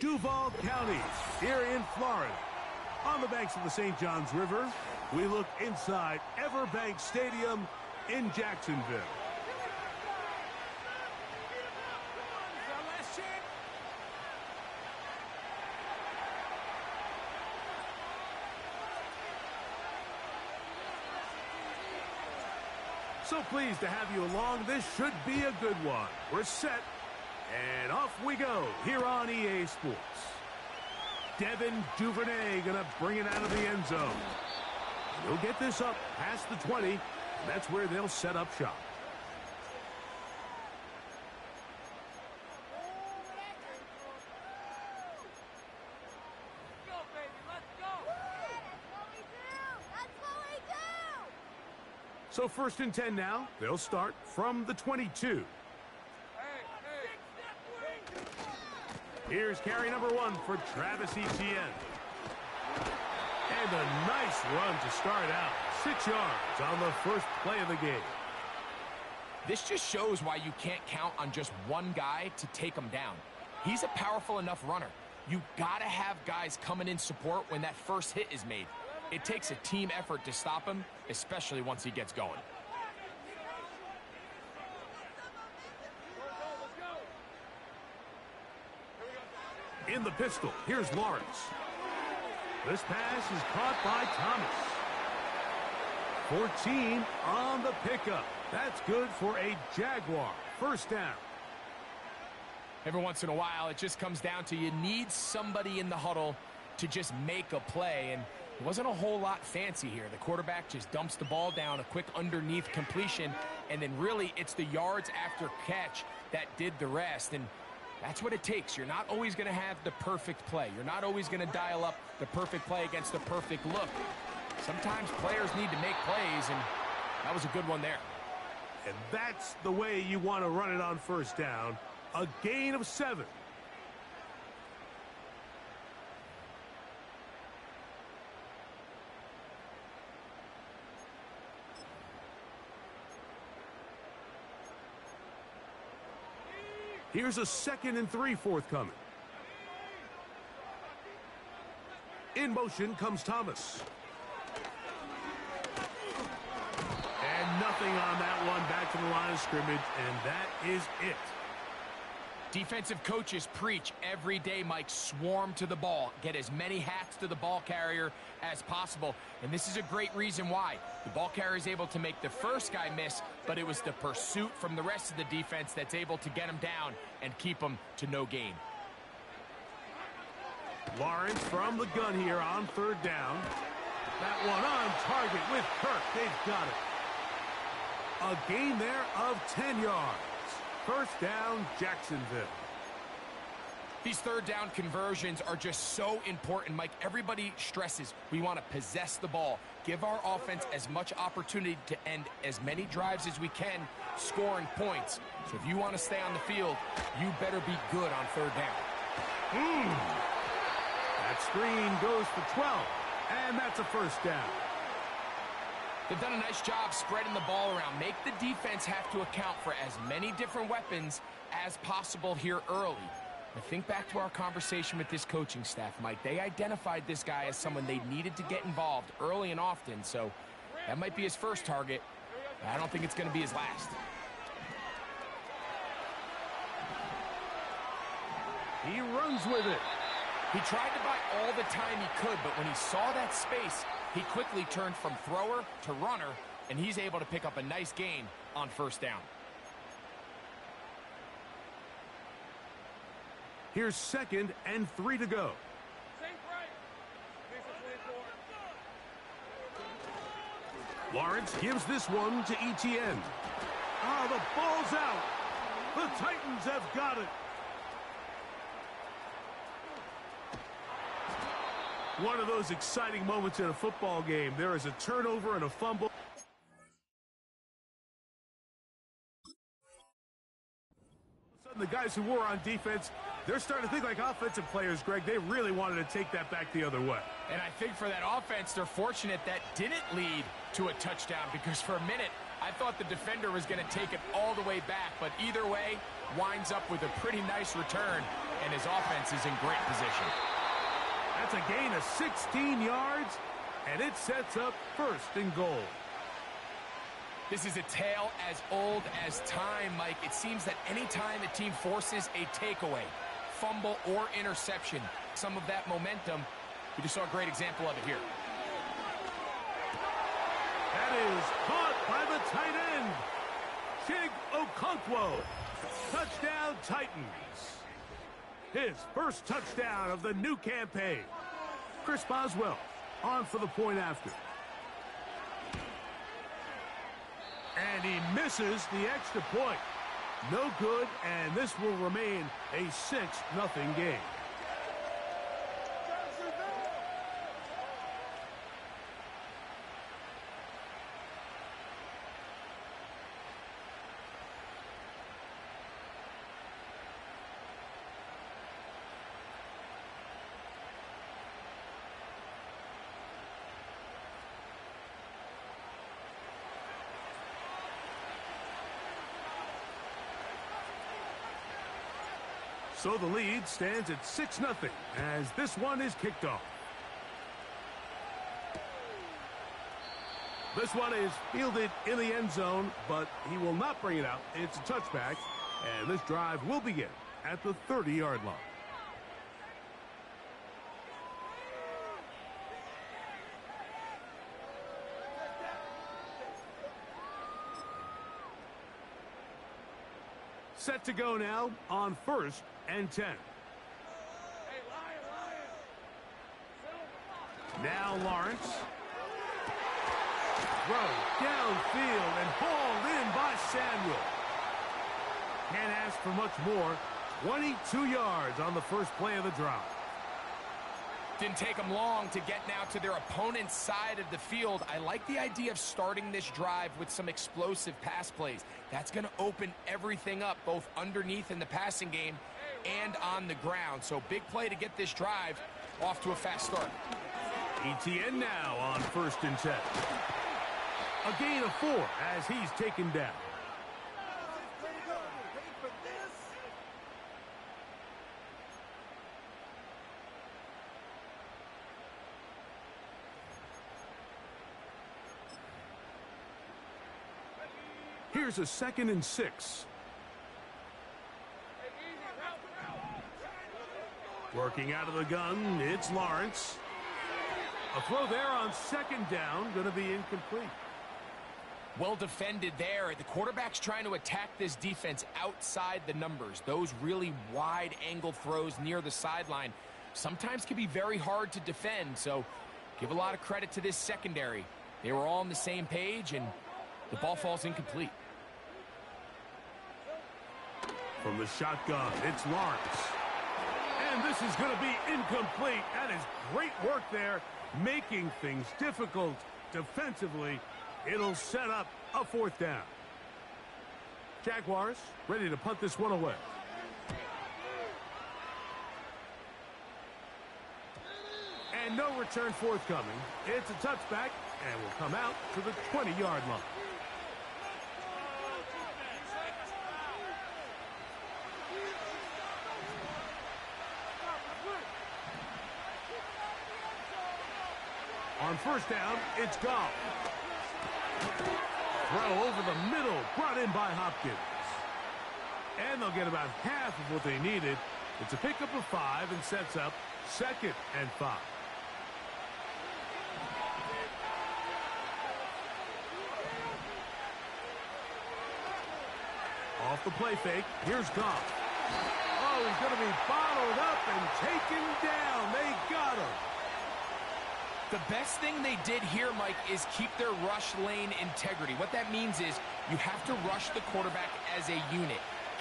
Duval County, here in Florida. On the banks of the St. Johns River, we look inside Everbank Stadium in Jacksonville. So pleased to have you along. This should be a good one. We're set, and off we go here on EA Sports. Devin Duvernay gonna bring it out of the end zone. He'll get this up past the 20, and that's where they'll set up shop. So 1st and 10 now. They'll start from the 22. Here's carry number 1 for Travis Etienne. And a nice run to start out. 6 yards on the first play of the game. This just shows why you can't count on just one guy to take him down. He's a powerful enough runner. You gotta have guys coming in support when that first hit is made. It takes a team effort to stop him, especially once he gets going. In the pistol, here's Lawrence. This pass is caught by Thomas. 14 on the pickup. That's good for a Jaguar. First down. Every once in a while, it just comes down to you need somebody in the huddle to just make a play, and it wasn't a whole lot fancy here. The quarterback just dumps the ball down, a quick underneath completion, and then really it's the yards after catch that did the rest, and that's what it takes. You're not always going to have the perfect play. You're not always going to dial up the perfect play against the perfect look. Sometimes players need to make plays, and that was a good one there. And that's the way you want to run it on first down. A gain of 7. Here's a 2nd and 3 forthcoming. In motion comes Thomas. And nothing on that one. Back to the line of scrimmage, and that is it. Defensive coaches preach every day, Mike, swarm to the ball. Get as many hats to the ball carrier as possible. And this is a great reason why. The ball carrier is able to make the first guy miss, but it was the pursuit from the rest of the defense that's able to get him down and keep him to no gain. Lawrence from the gun here on 3rd down. That one on target with Kirk. They've got it. A gain there of 10 yards. First down, Jacksonville. These 3rd down conversions are just so important, Mike. Everybody stresses we want to possess the ball, give our offense as much opportunity to end as many drives as we can, scoring points. So if you want to stay on the field, you better be good on 3rd down. That screen goes for 12, and that's a first down. They've done a nice job spreading the ball around. Make the defense have to account for as many different weapons as possible here early. But think back to our conversation with this coaching staff, Mike. They identified this guy as someone they needed to get involved early and often, so that might be his first target. But I don't think it's going to be his last. He runs with it. He tried to buy all the time he could, but when he saw that space, he quickly turned from thrower to runner, and he's able to pick up a nice gain on first down. Here's 2nd and 3 to go. Lawrence gives this one to Etienne. The ball's out. The Titans have got it. One of those exciting moments in a football game. There is a turnover and a fumble. The guys who were on defense, they're starting to think like offensive players, Greg. They really wanted to take that back the other way. And I think for that offense, they're fortunate that didn't lead to a touchdown, because for a minute, I thought the defender was going to take it all the way back, but either way, winds up with a pretty nice return, and his offense is in great position. That's a gain of 16 yards, and it sets up 1st and goal. This is a tale as old as time, Mike. It seems that any time a team forces a takeaway, fumble, or interception, some of that momentum, we just saw a great example of it here. That is caught by the tight end, Chig Okonkwo. Touchdown, Titans. His 1st touchdown of the new campaign. Chris Boswell on for the point after. And he misses the extra point. No good, and this will remain a 6-0 game. So the lead stands at 6-0 as this one is kicked off. This one is fielded in the end zone, but he will not bring it out. It's a touchback, and this drive will begin at the 30-yard line. Set to go now on 1st and 10. Now Lawrence. Throw downfield and hauled in by Samuel. Can't ask for much more. 22 yards on the 1st play of the drive. Didn't take them long to get now to their opponent's side of the field. I like the idea of starting this drive with some explosive pass plays. That's going to open everything up, both underneath in the passing game and on the ground. So big play to get this drive off to a fast start. ETN now on 1st and 10. A gain of 4 as he's taken down. Here's a 2nd and 6. Working out of the gun, it's Lawrence. A throw there on 2nd down, going to be incomplete. Well defended there. The quarterback's trying to attack this defense outside the numbers. Those really wide angle throws near the sideline sometimes can be very hard to defend, so give a lot of credit to this secondary. They were all on the same page, and the ball falls incomplete. From the shotgun, it's Lawrence. And this is going to be incomplete. That is great work there, making things difficult defensively. It'll set up a 4th down. Jaguars ready to punt this one away. And no return forthcoming. It's a touchback and will come out to the 20-yard line. On 1st down, it's Goff. Throw over the middle, brought in by Hopkins. And they'll get about half of what they needed. It's a pickup of 5 and sets up 2nd and 5. Off the play fake, here's Goff. Oh, he's going to be bottled up and taken down. They got him. The best thing they did here, Mike, is keep their rush lane integrity. What that means is you have to rush the quarterback as a unit.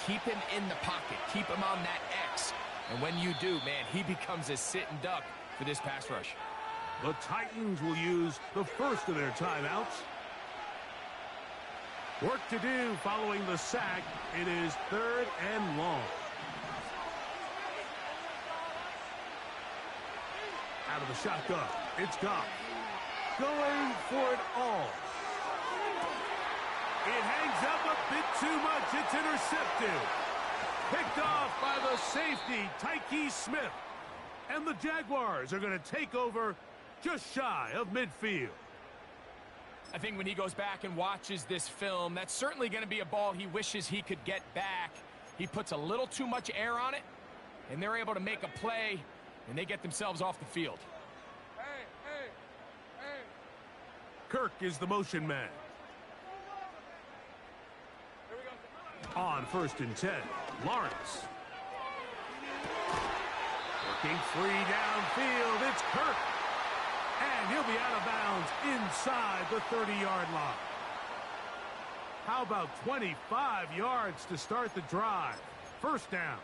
Keep him in the pocket. Keep him on that X. And when you do, man, he becomes a sitting duck for this pass rush. The Titans will use the first of their timeouts. Work to do following the sack. It is 3rd and long. Out of the shotgun, it's Goff. Going for it all. It hangs up a bit too much. It's intercepted. Picked off by the safety, Tyke Smith. And the Jaguars are going to take over just shy of midfield. I think when he goes back and watches this film, that's certainly going to be a ball he wishes he could get back. He puts a little too much air on it, and they're able to make a play, and they get themselves off the field. Kirk is the motion man. On 1st and 10, Lawrence. Working free downfield, it's Kirk. And he'll be out of bounds inside the 30-yard line. How about 25 yards to start the drive? First down.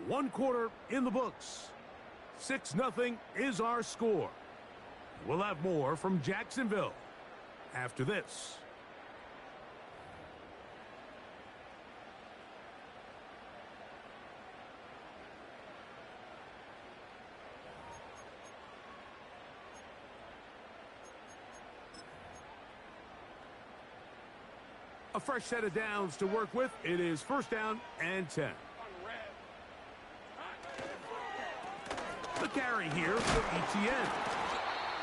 One quarter in the books. 6-0 is our score. We'll have more from Jacksonville after this. A fresh set of downs to work with. It is 1st down and 10. The carry here for ETN.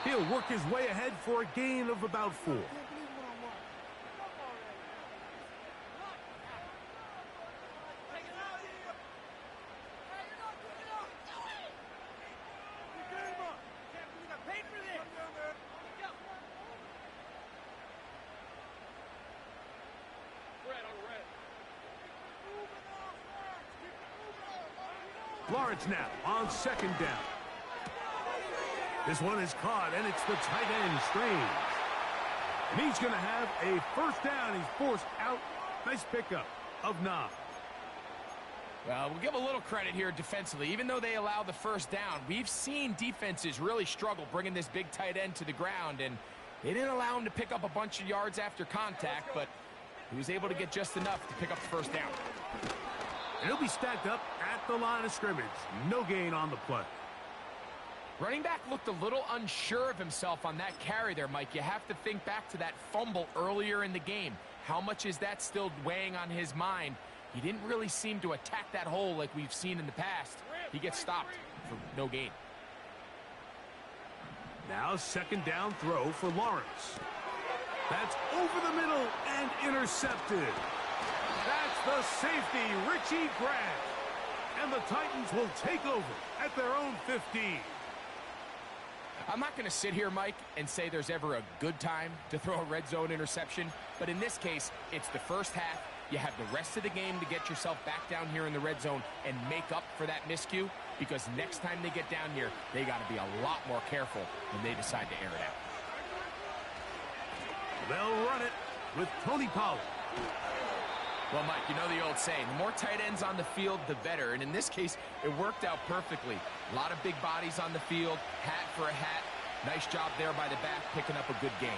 He'll work his way ahead for a gain of about 4. Lawrence now on 2nd down. This one is caught, and it's the tight end, Strange. And he's going to have a 1st down. He's forced out. Nice pickup of 9. Well, we'll give a little credit here defensively. Even though they allow the 1st down, we've seen defenses really struggle bringing this big tight end to the ground, and they didn't allow him to pick up a bunch of yards after contact, but he was able to get just enough to pick up the 1st down. And he'll be stacked up at the line of scrimmage. No gain on the play. Running back looked a little unsure of himself on that carry there, Mike. You have to think back to that fumble earlier in the game. How much is that still weighing on his mind? He didn't really seem to attack that hole like we've seen in the past. He gets stopped for no gain. Now 2nd down throw for Lawrence. That's over the middle and intercepted. That's the safety, Richie Grant. And the Titans will take over at their own 15. I'm not going to sit here, Mike, and say there's ever a good time to throw a red zone interception, but in this case, it's the 1st half. You have the rest of the game to get yourself back down here in the red zone and make up for that miscue, because next time they get down here, they got to be a lot more careful when they decide to air it out. They'll run it with Tony Pollard. Well, Mike, you know the old saying, the more tight ends on the field, the better. And in this case, it worked out perfectly. A lot of big bodies on the field, hat for a hat. Nice job there by the back, picking up a good gain.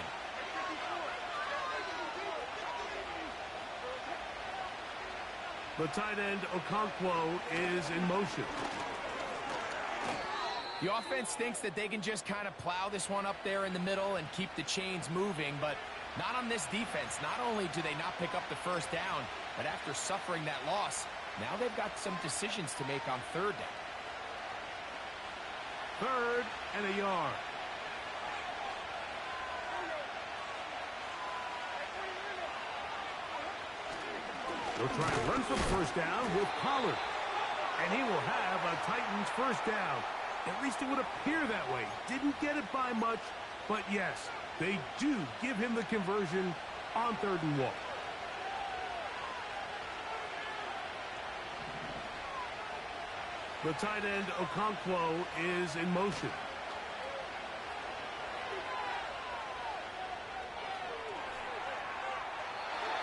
The tight end, Okonkwo, is in motion. The offense thinks that they can just kind of plow this one up there in the middle and keep the chains moving, but not on this defense. Not only do they not pick up the 1st down, but after suffering that loss, now they've got some decisions to make on 3rd down. 3rd and a yard. They'll try and run for the 1st down with Pollard. And he will have a Titans 1st down. At least it would appear that way. Didn't get it by much, but yes, they do give him the conversion on 3rd and 1. The tight end, Okonkwo, is in motion.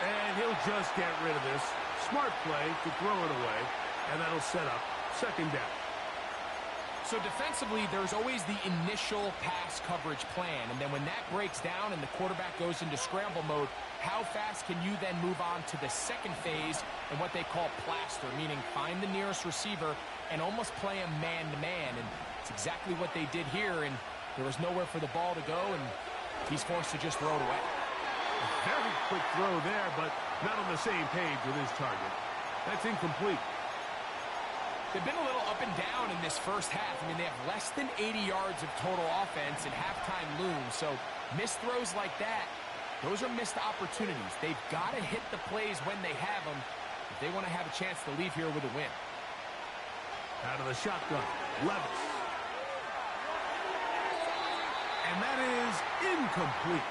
And he'll just get rid of this. Smart play to throw it away, and that'll set up 2nd down. So defensively, there's always the initial pass coverage plan, and then when that breaks down and the quarterback goes into scramble mode, how fast can you then move on to the 2nd phase and what they call plaster, meaning find the nearest receiver and almost play him man-to-man, and it's exactly what they did here, and There was nowhere for the ball to go, and he's forced to just throw it away. A very quick throw there, but not on the same page with his target. That's incomplete. They've been a little up and down in this first half. I mean, they have less than 80 yards of total offense, and halftime looms. So missed throws like that, those are missed opportunities. They've got to hit the plays when they have them if they want to have a chance to leave here with a win. Out of the shotgun, Levis. And that is incomplete.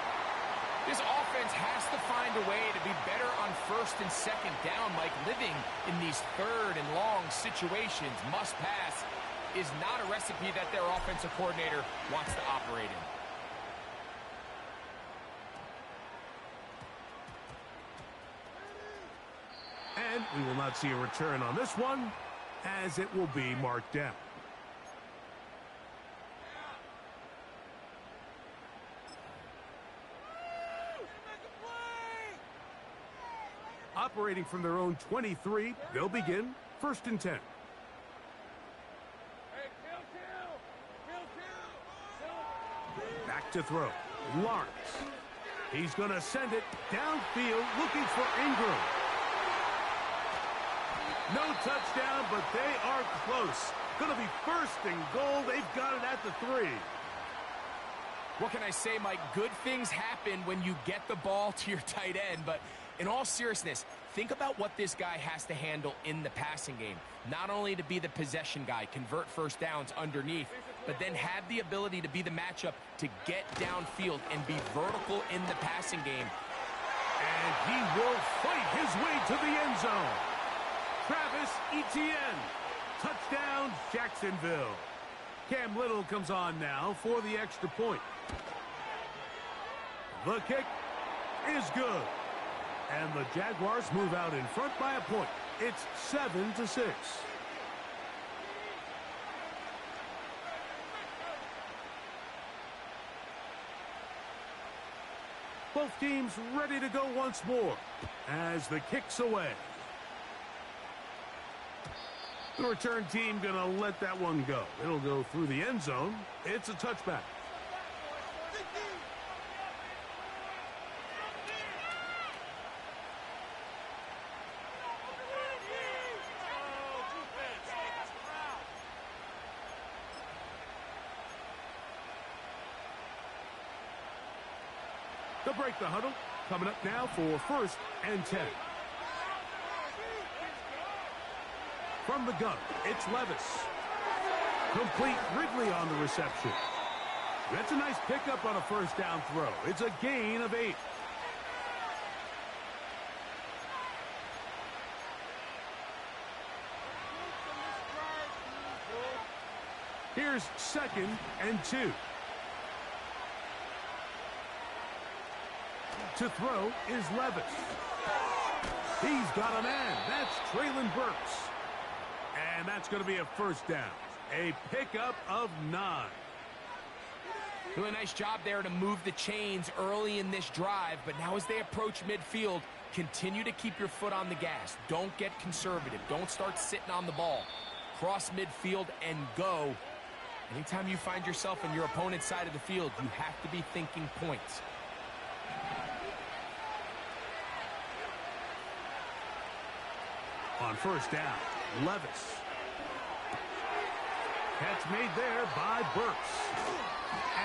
This offense has to find a way to be better on first and second down. Like, living in these third and long situations, must pass, is not a recipe that their offensive coordinator wants to operate in. And we will not see a return on this one, as it will be marked down. Operating from their own 23, they'll begin 1st and 10. Back to throw. Lawrence. He's going to send it downfield looking for Ingram. No touchdown, but they are close. Going to be 1st and goal. They've got it at the 3. What can I say, Mike? Good things happen when you get the ball to your tight end, but in all seriousness, think about what this guy has to handle in the passing game. Not only to be the possession guy, convert first downs underneath, but then have the ability to be the matchup to get downfield and be vertical in the passing game. And he will fight his way to the end zone. Travis Etienne. Touchdown, Jacksonville. Cam Little comes on now for the extra point. The kick is good. And the Jaguars move out in front by a point. It's 7-6. Both teams ready to go once more as the kick's away. The return team going to let that one go. It'll go through the end zone. It's a touchback. They'll break the huddle. Coming up now for 1st and 10. From the gun, it's Levis. Complete Ridley on the reception. That's a nice pickup on a 1st down throw. It's a gain of 8. Here's 2nd and 2. To throw is Levis. He's got a man. That's Traylon Burks. And that's going to be a 1st down. A pickup of 9. Really nice job there to move the chains early in this drive. But now as they approach midfield, continue to keep your foot on the gas. Don't get conservative. Don't start sitting on the ball. Cross midfield and go. Anytime you find yourself on your opponent's side of the field, you have to be thinking points. On 1st down, Levis. Catch made there by Burks.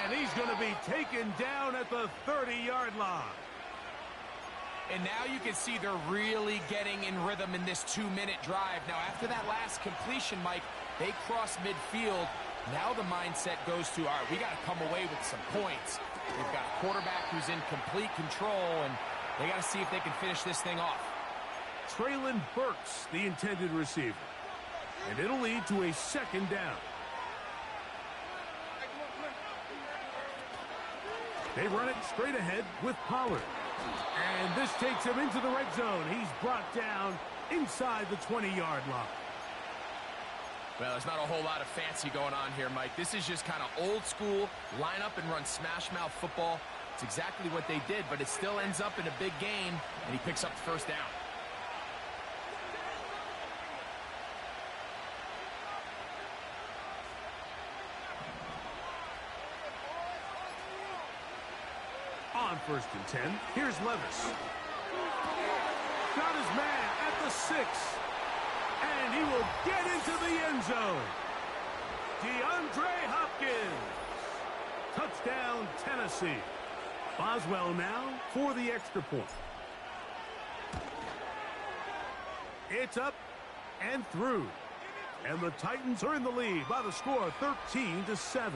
And he's going to be taken down at the 30-yard line. And now you can see they're really getting in rhythm in this 2-minute drive. Now, after that last completion, Mike, they cross midfield. Now the mindset goes to, all right, we got to come away with some points. They've got a quarterback who's in complete control, and they got to see if they can finish this thing off. Traylon Burks, the intended receiver. And it'll lead to a 2nd down. They run it straight ahead with Pollard. And this takes him into the red zone. He's brought down inside the 20-yard line. Well, there's not a whole lot of fancy going on here, Mike. This is just kind of old school, line up and run smash mouth football. It's exactly what they did, but it still ends up in a big game, and he picks up the 1st down. first and 10. Here's Levis. Got his man at the 6. And he will get into the end zone. DeAndre Hopkins. Touchdown, Tennessee. Boswell now for the extra point. It's up and through. And the Titans are in the lead by the score of 13-7.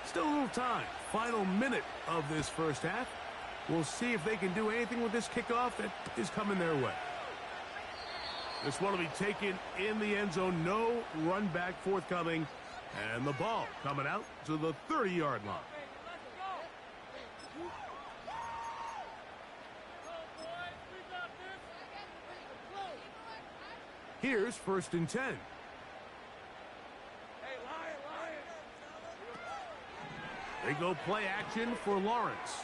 Still a little time. Final minute of this first half. We'll see if they can do anything with this kickoff that is coming their way. This one will be taken in the end zone. No run back forthcoming. And the ball coming out to the 30-yard line. Here's first and 10. They go play action for Lawrence.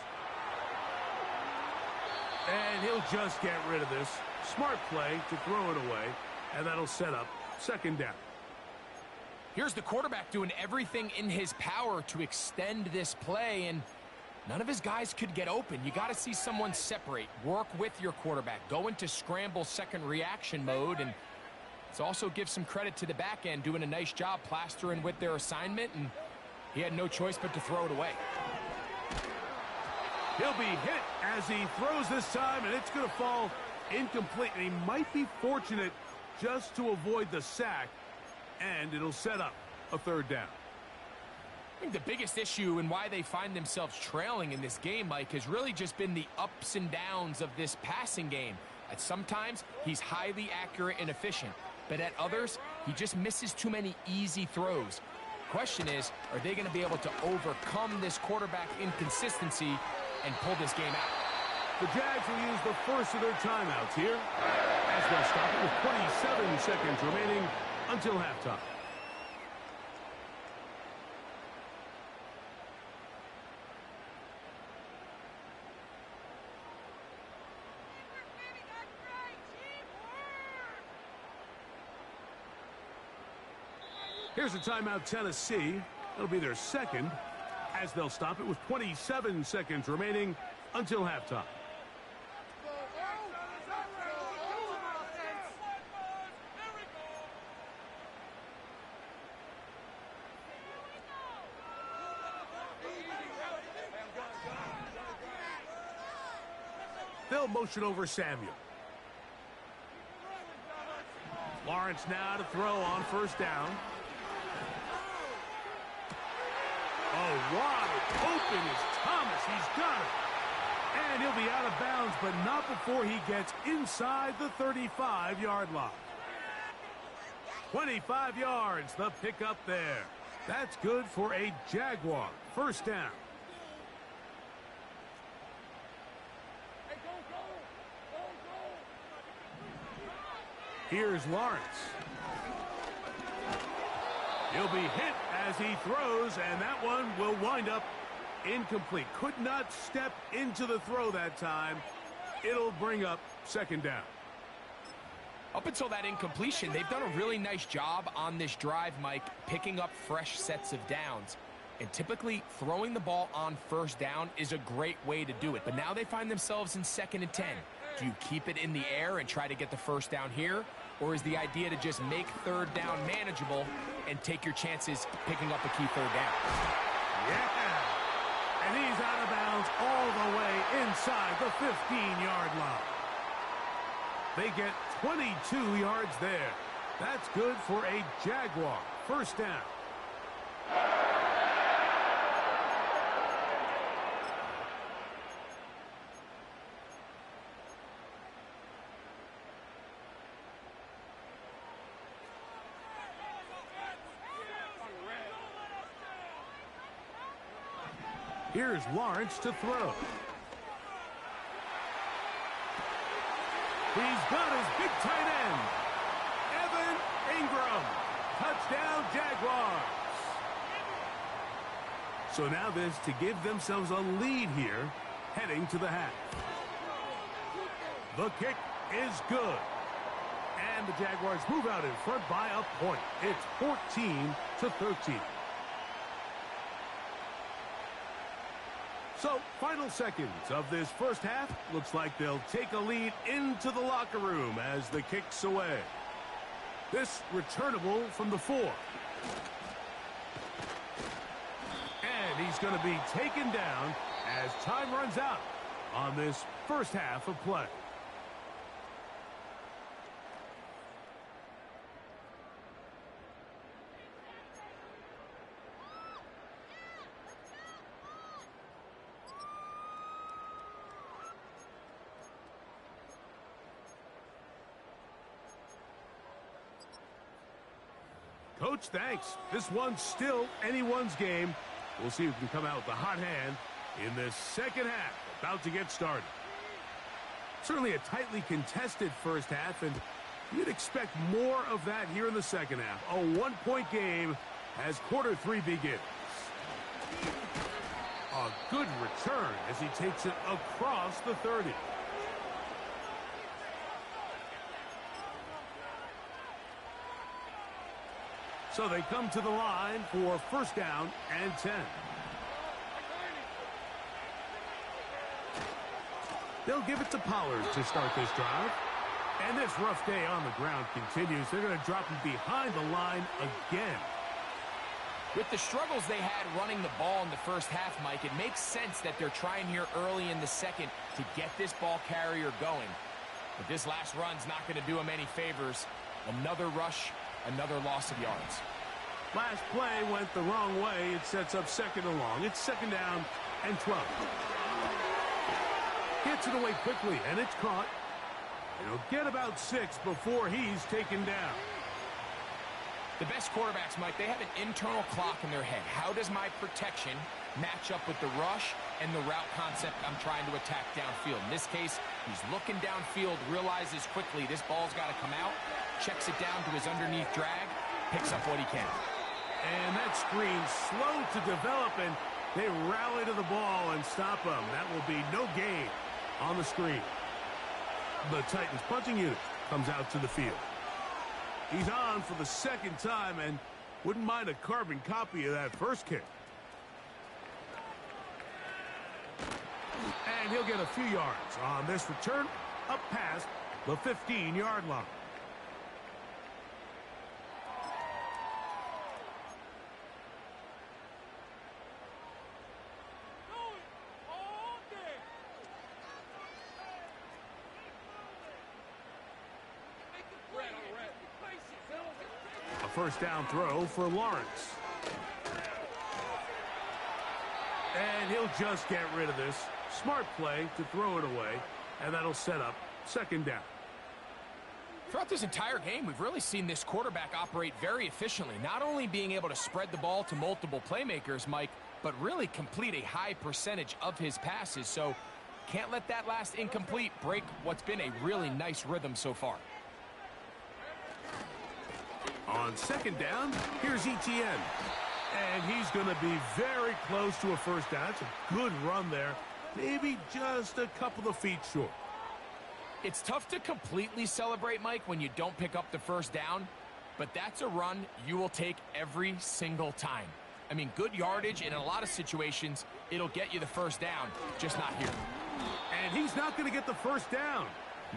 And he'll just get rid of this. Smart play to throw it away. And that'll set up second down. Here's the quarterback doing everything in his power to extend this play, and none of his guys could get open. You got to see someone separate, work with your quarterback, go into scramble second reaction mode, and let's also give some credit to the back end doing a nice job plastering with their assignment, and he had no choice but to throw it away. He'll be hit as he throws this time, and it's going to fall incomplete. And he might be fortunate just to avoid the sack, and it'll set up a third down. I think the biggest issue and why they find themselves trailing in this game, Mike, has really just been the ups and downs of this passing game. At sometimes, he's highly accurate and efficient, but at others, he just misses too many easy throws. Question is, are they going to be able to overcome this quarterback inconsistency and pull this game out? The Jags will use the first of their timeouts here as they'll stop it with 27 seconds remaining until halftime. Here's a timeout, Tennessee. It'll be their second as they'll stop it with 27 seconds remaining until halftime. They'll motion over Samuel. Lawrence now to throw on first down. Oh, wide open is Thomas. He's got it. And he'll be out of bounds, but not before he gets inside the 35-yard line. 25 yards, the pickup there. That's good for a Jaguar. First down. Here's Lawrence. He'll be hit as he throws, and that one will wind up incomplete. Could not step into the throw that time. It'll bring up second down. Up until that incompletion, they've done a really nice job on this drive, Mike, picking up fresh sets of downs. And typically, throwing the ball on first down is a great way to do it. But now they find themselves in 2nd and 10. Do you keep it in the air and try to get the first down here? Or is the idea to just make third down manageable and take your chances picking up a key third down? Yeah. And he's out of bounds all the way inside the 15-yard line. They get 22 yards there. That's good for a Jaguar. First down. Here's Lawrence to throw. He's got his big tight end, Evan Ingram. Touchdown, Jaguars. So now this to give themselves a lead here, heading to the half. The kick is good. And the Jaguars move out in front by a point. It's 14-13. So, final seconds of this first half. Looks like they'll take a lead into the locker room as the kick's away. This returnable from the 4. And he's going to be taken down as time runs out on this first half of play. Coach, thanks. This one's still anyone's game. We'll see who can come out with the hot hand in this second half. About to get started. Certainly a tightly contested first half, and you'd expect more of that here in the second half. A one-point game as quarter 3 begins. A good return as he takes it across the 30. So they come to the line for first down and 10. They'll give it to Pollard to start this drive. And this rough day on the ground continues. They're going to drop him behind the line again. With the struggles they had running the ball in the first half, Mike, it makes sense that they're trying here early in the second to get this ball carrier going. But this last run's not going to do him any favors. Another rush, another loss of yards. Last play went the wrong way. It sets up second and long. It's second down and 12. Gets it away quickly, and it's caught. It'll get about 6 before he's taken down. The best quarterbacks, Mike, they have an internal clock in their head. How does my protection match up with the rush and the route concept I'm trying to attack downfield? In this case, he's looking downfield, realizes quickly this ball's got to come out, checks it down to his underneath drag, picks up what he can. And that screen's slow to develop, and they rally to the ball and stop him. That will be no gain on the screen. The Titans punting unit comes out to the field. He's on for the second time and wouldn't mind a carbon copy of that first kick. And he'll get a few yards on this return up past the 15-yard line. First down throw for Lawrence. And he'll just get rid of this. Smart play to throw it away, and that'll set up second down. Throughout this entire game, we've really seen this quarterback operate very efficiently, not only being able to spread the ball to multiple playmakers, Mike, but really complete a high percentage of his passes. So can't let that last incomplete break what's been a really nice rhythm so far. On second down, here's Etienne. And he's going to be very close to a first down. It's a good run there. Maybe just a couple of feet short. It's tough to completely celebrate, Mike, when you don't pick up the first down. But that's a run you will take every single time. I mean, good yardage, and in a lot of situations, it'll get you the first down, just not here. And he's not going to get the first down.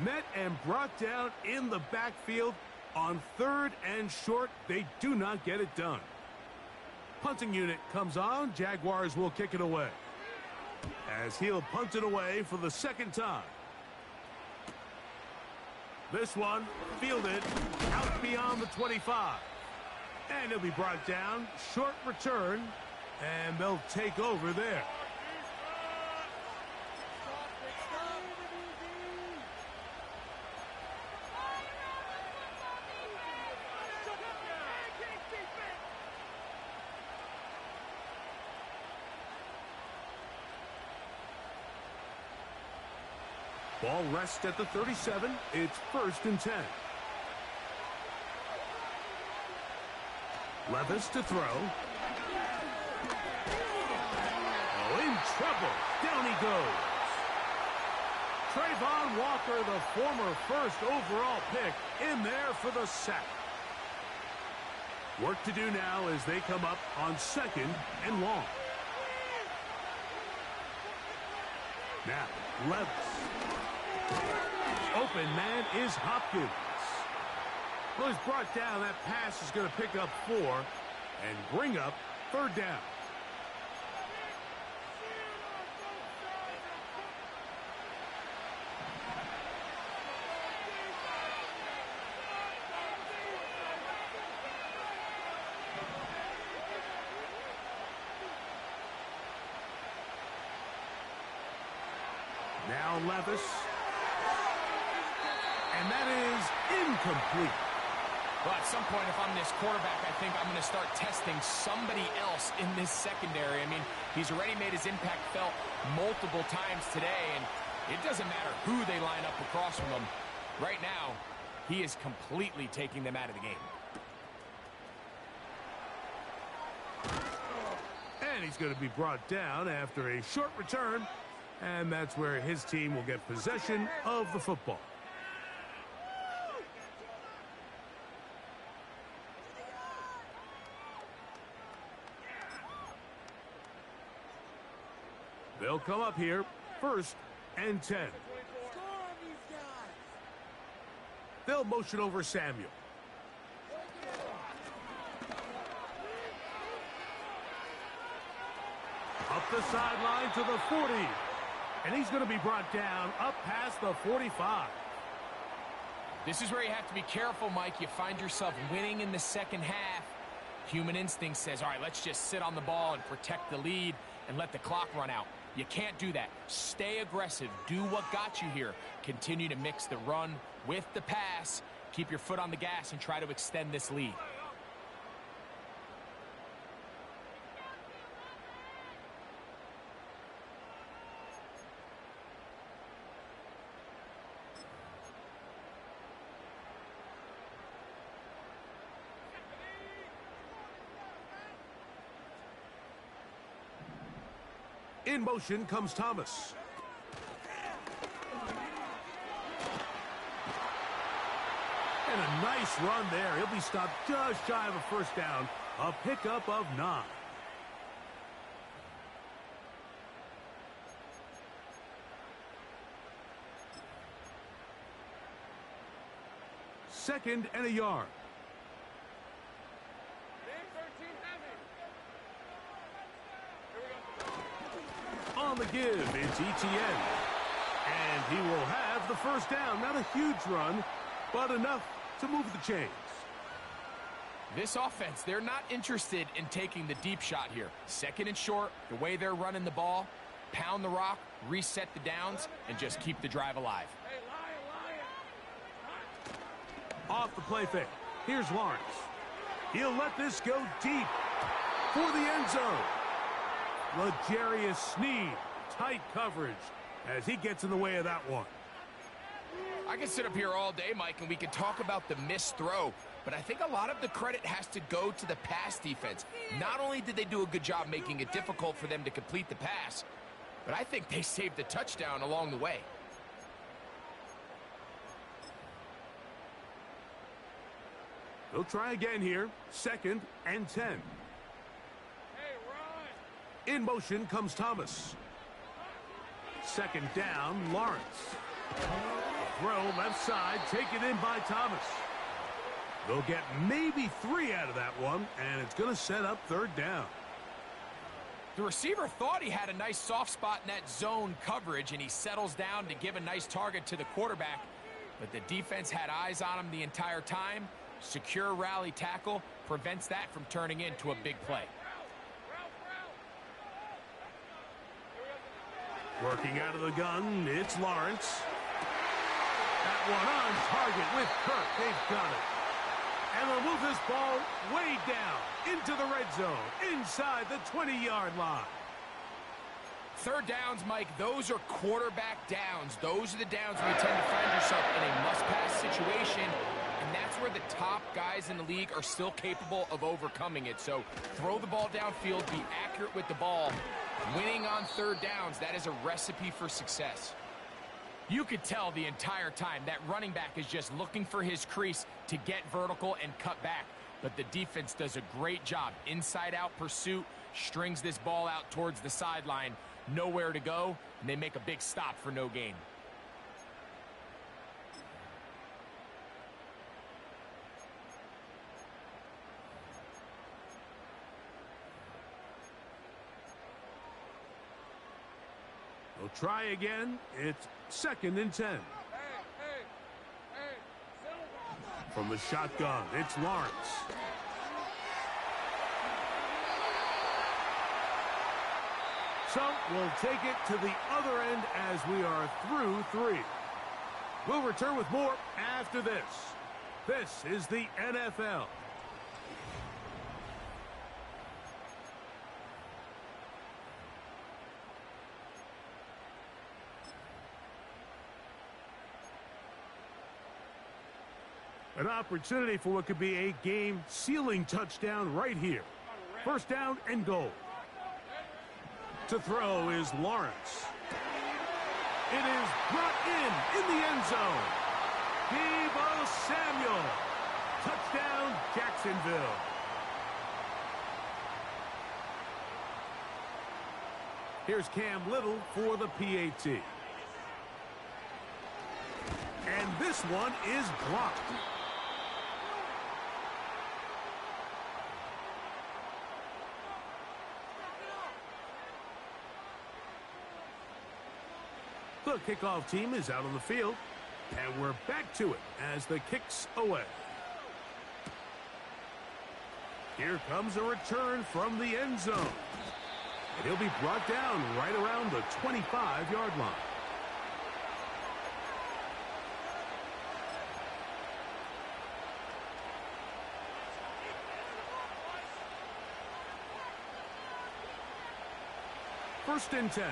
Met and brought down in the backfield. On third and short, they do not get it done. Punting unit comes on. Jaguars will kick it away. As he'll punt it away for the second time. This one fielded out beyond the 25. And he'll be brought down. Short return. And they'll take over there. Ball rests at the 37. It's first and 10. Levis to throw. Oh, in trouble. Down he goes. Trayvon Walker, the former first overall pick, in there for the sack. Work to do now as they come up on 2nd and long. Now, Levis. Open man is Hopkins. Well, he's brought down. That pass is going to pick up 4 and bring up 3rd down. Now Levis. And that is incomplete. Well, at some point, if I'm this quarterback, I think I'm going to start testing somebody else in this secondary. I mean, he's already made his impact felt multiple times today, and it doesn't matter who they line up across from him. Right now, he is completely taking them out of the game. And he's going to be brought down after a short return, and that's where his team will get possession of the football. They'll come up here, 1st and 10. They'll motion over Samuel. Up the sideline to the 40. And he's going to be brought down up past the 45. This is where you have to be careful, Mike. You find yourself winning in the second half. Human instinct says, all right, let's just sit on the ball and protect the lead and let the clock run out. You can't do that. Stay aggressive. Do what got you here. Continue to mix the run with the pass. Keep your foot on the gas and try to extend this lead. In motion comes Thomas. And a nice run there. He'll be stopped just shy of a 1st down. A pickup of 9. Second and a yard. On the give, it's ETN. And he will have the 1st down. Not a huge run, but enough to move the chains. This offense, they're not interested in taking the deep shot here. 2nd and short, the way they're running the ball, pound the rock, reset the downs, and just keep the drive alive. Off the play fake. Here's Lawrence. He'll let this go deep for the end zone. L'Jarius Sneed, tight coverage as he gets in the way of that one. I can sit up here all day, Mike, and we can talk about the missed throw, but I think a lot of the credit has to go to the pass defense. Not only did they do a good job making it difficult for them to complete the pass, but I think they saved the touchdown along the way. They'll try again here, 2nd and 10. In motion comes Thomas. 2nd down, Lawrence. Throw left side, taken in by Thomas. They'll get maybe 3 out of that one, and it's going to set up 3rd down. The receiver thought he had a nice soft spot in that zone coverage, and he settles down to give a nice target to the quarterback. But the defense had eyes on him the entire time. Secure rally tackle prevents that from turning into a big play. Working out of the gun, it's Lawrence. That one on target with Kirk. They've got it. And they'll move this ball way down into the red zone, inside the 20-yard line. 3rd downs, Mike, those are quarterback downs. Those are the downs where you tend to find yourself in a must-pass situation, and that's where the top guys in the league are still capable of overcoming it. So throw the ball downfield, be accurate with the ball. Winning on 3rd downs, that is a recipe for success. You could tell the entire time that running back is just looking for his crease to get vertical and cut back. But the defense does a great job. Inside-out pursuit, strings this ball out towards the sideline, nowhere to go, and they make a big stop for no gain. They'll try again. It's 2nd and 10. From the shotgun, it's Lawrence. So we'll take it to the other end as we are through 3. We'll return with more after this. This is the NFL. An opportunity for what could be a game-sealing touchdown right here. 1st down and goal. To throw is Lawrence. It is brought in the end zone. Deebo Samuel. Touchdown, Jacksonville. Here's Cam Little for the PAT. And this one is blocked. The kickoff team is out on the field, and we're back to it as the kick's away. Here comes a return from the end zone. And he'll be brought down right around the 25-yard line. First and 10.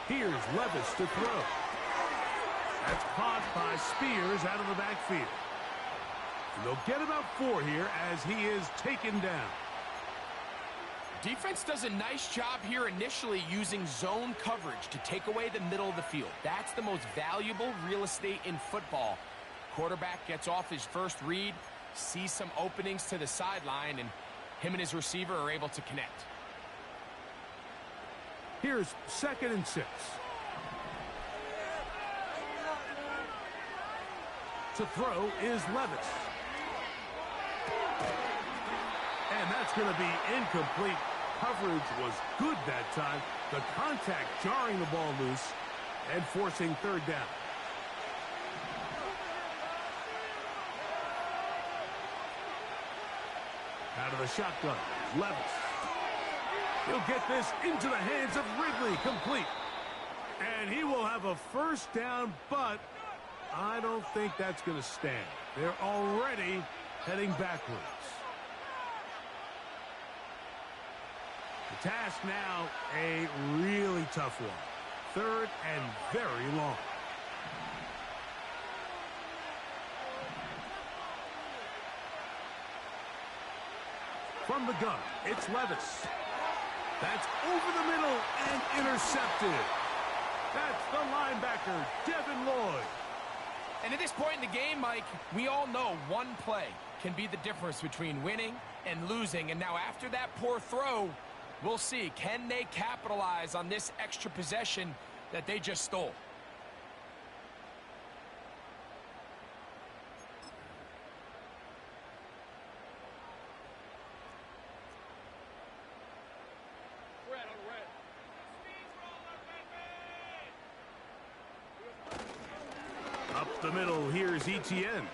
Here's Levis to throw. That's caught by Spears out of the backfield. And they'll get about 4 here as he is taken down. Defense does a nice job here initially using zone coverage to take away the middle of the field. That's the most valuable real estate in football. Quarterback gets off his first read, sees some openings to the sideline, and him and his receiver are able to connect. Here's 2nd and 6. To throw is Levis. And that's going to be incomplete. Coverage was good that time. The contact jarring the ball loose and forcing 3rd down. Out of the shotgun, Levis. He'll get this into the hands of Ridley, complete. And he will have a 1st down, but I don't think that's going to stand. They're already heading backwards. The task now, a really tough one. 3rd and very long. From the gun, it's Levis. That's over the middle and intercepted. That's the linebacker, Devin Lloyd. And at this point in the game, Mike, we all know one play can be the difference between winning and losing. And now after that poor throw, we'll see, can they capitalize on this extra possession that they just stole? Up the middle, here's Etienne.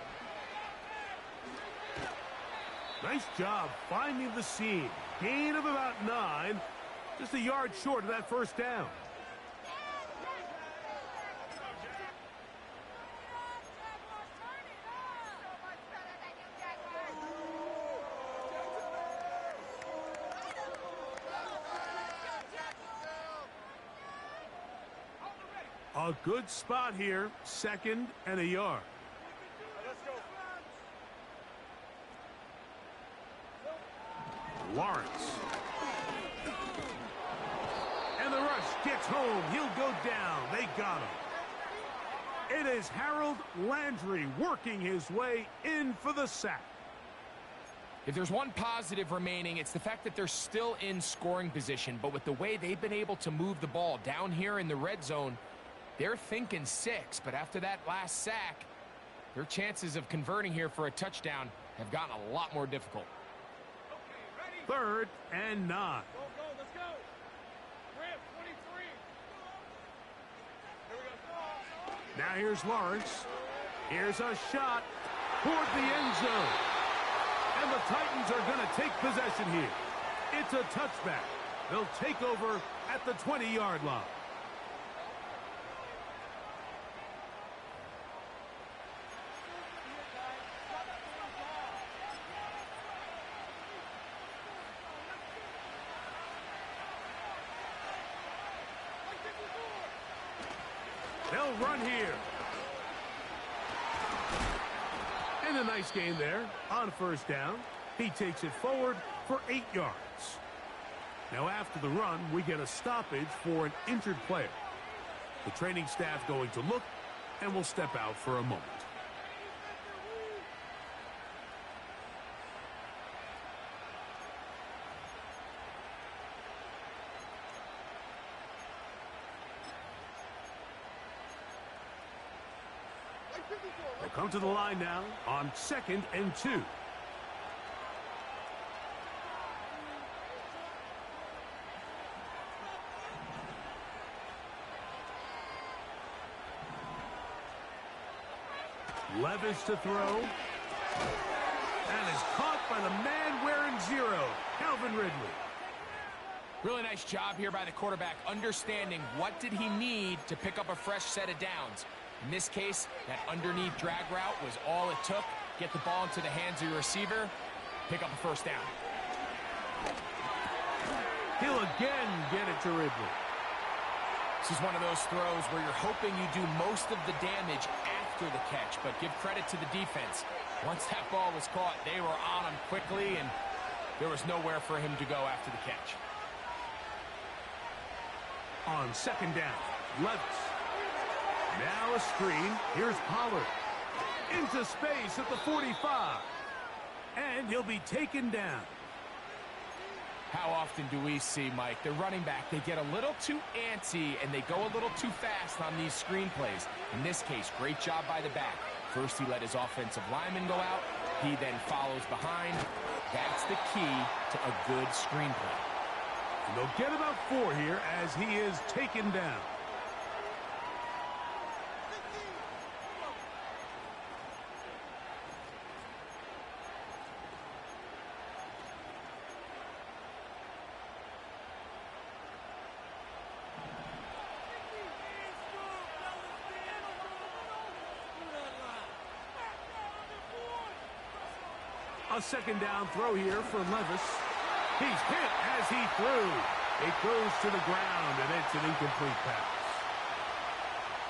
Nice job finding the seam. Gain of about 9. Just a yard short of that 1st down. A good spot here. 2nd and a yard. Lawrence. gets home. He'll go down. They got him. It is Harold Landry working his way in for the sack. If there's one positive remaining, it's the fact that they're still in scoring position. But with the way they've been able to move the ball down here in the red zone, they're thinking 6. But after that last sack, their chances of converting here for a touchdown have gotten a lot more difficult. 3rd and 9. Go, let's go. Ramp, 23. Here we go. Now here's Lawrence. Here's a shot toward the end zone. And the Titans are going to take possession here. It's a touchback. They'll take over at the 20-yard line. They'll run here. And a nice gain there on 1st down. He takes it forward for 8 yards. Now after the run, we get a stoppage for an injured player. The training staff going to look, and will step out for a moment. They'll come to the line now on 2nd and 2. Levis to throw. And is caught by the man wearing 0, Calvin Ridley. Really nice job here by the quarterback, understanding what did he need to pick up a fresh set of downs. In this case, that underneath drag route was all it took. Get the ball into the hands of your receiver, pick up a 1st down. He'll again get it to Ridley. This is one of those throws where you're hoping you do most of the damage after the catch, but give credit to the defense. Once that ball was caught, they were on him quickly, and there was nowhere for him to go after the catch. On 2nd down, Levis. Now a screen. Here's Pollard. Into space at the 45. And he'll be taken down. How often do we see, Mike, the running back, they get a little too antsy and they go a little too fast on these screen plays. In this case, great job by the back. First, he let his offensive lineman go out. He then follows behind. That's the key to a good screen play. And they'll get about 4 here as he is taken down. A 2nd down throw here for Levis. He's hit as he threw. It goes to the ground, and it's an incomplete pass.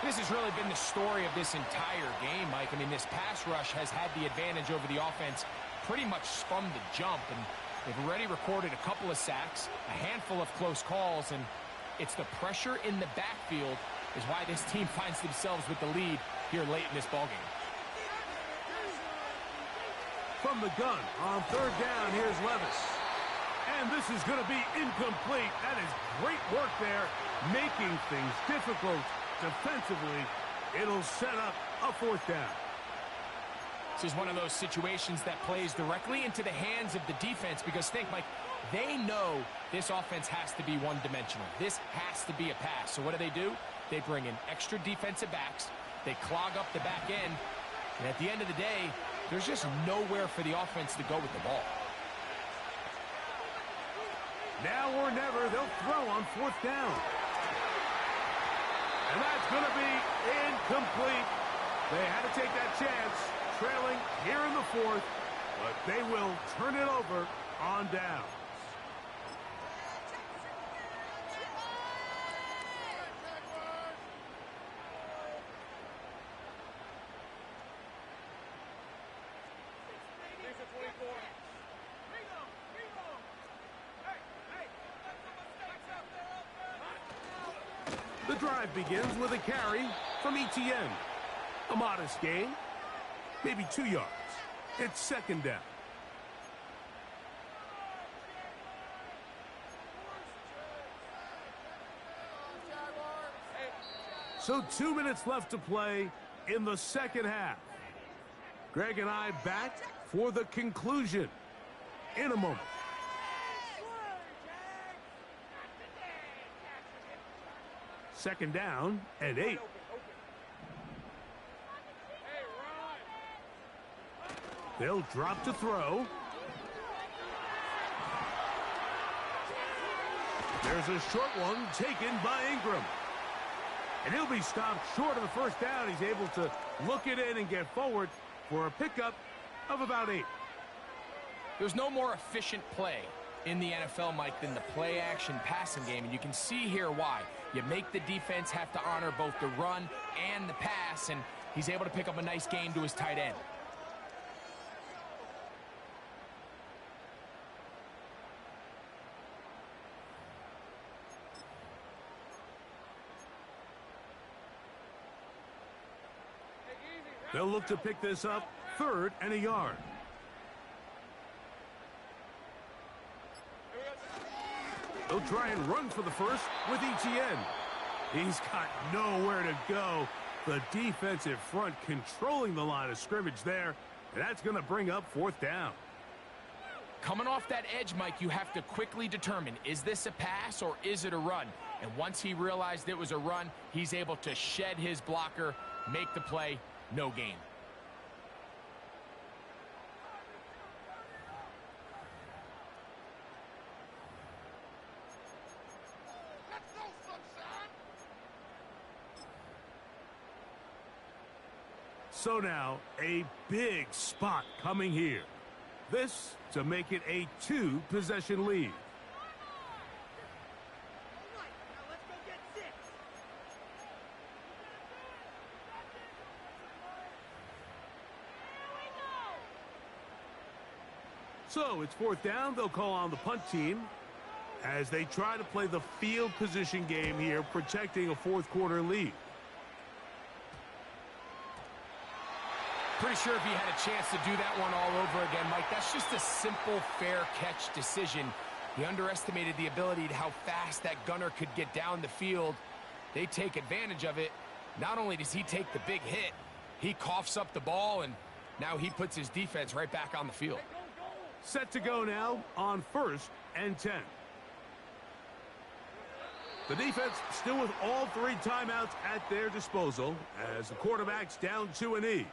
This has really been the story of this entire game, Mike. I mean, this pass rush has had the advantage over the offense pretty much from the jump, and they've already recorded a couple of sacks, a handful of close calls, and it's the pressure in the backfield is why this team finds themselves with the lead here late in this ballgame. From the gun on 3rd down, here's Levis. And this is going to be incomplete. That is great work there, making things difficult defensively. It'll set up a 4th down. This is one of those situations that plays directly into the hands of the defense because think, Mike, they know this offense has to be one-dimensional. This has to be a pass. So what do? They bring in extra defensive backs. They clog up the back end. And at the end of the day, there's just nowhere for the offense to go with the ball. Now or never, they'll throw on 4th down. And that's going to be incomplete. They had to take that chance, trailing here in the 4th, but they will turn it over on down. The drive begins with a carry from ETN. A modest gain, maybe 2 yards. It's second down. So 2 minutes left to play in the second half. Greg and I back for the conclusion in a moment. Second down and 8. They'll drop to throw. There's a short one taken by Ingram. And he'll be stopped short of the first down. He's able to look it in and get forward for a pickup of about 8. There's no more efficient play in the NFL, Mike, than the play-action passing game. And you can see here why. You make the defense have to honor both the run and the pass, and he's able to pick up a nice gain to his tight end. They'll look to pick this up, 3rd and a yard. They'll try and run for the first with ETN. He's got nowhere to go. The defensive front controlling the line of scrimmage there, and that's going to bring up 4th down. Coming off that edge, Mike, you have to quickly determine, is this a pass or is it a run? And once he realized it was a run, he's able to shed his blocker, make the play. No gain. So now, a big spot coming here. This to make it a 2-possession lead. So it's 4th down. They'll call on the punt team as they try to play the field position game here, protecting a 4th quarter lead. Pretty sure if he had a chance to do that one all over again, Mike, that's just a simple, fair catch decision. He underestimated the ability to how fast that gunner could get down the field. They take advantage of it. Not only does he take the big hit, he coughs up the ball, and now he puts his defense right back on the field. Set to go now on 1st and 10. The defense still with all 3 timeouts at their disposal as the quarterback's down to a knee.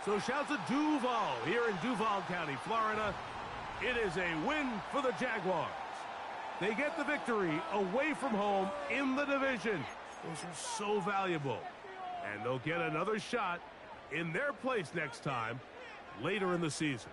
So shouts at Duval here in Duval County, Florida. It is a win for the Jaguars. They get the victory away from home in the division. Those are so valuable. And they'll get another shot in their place next time later in the season.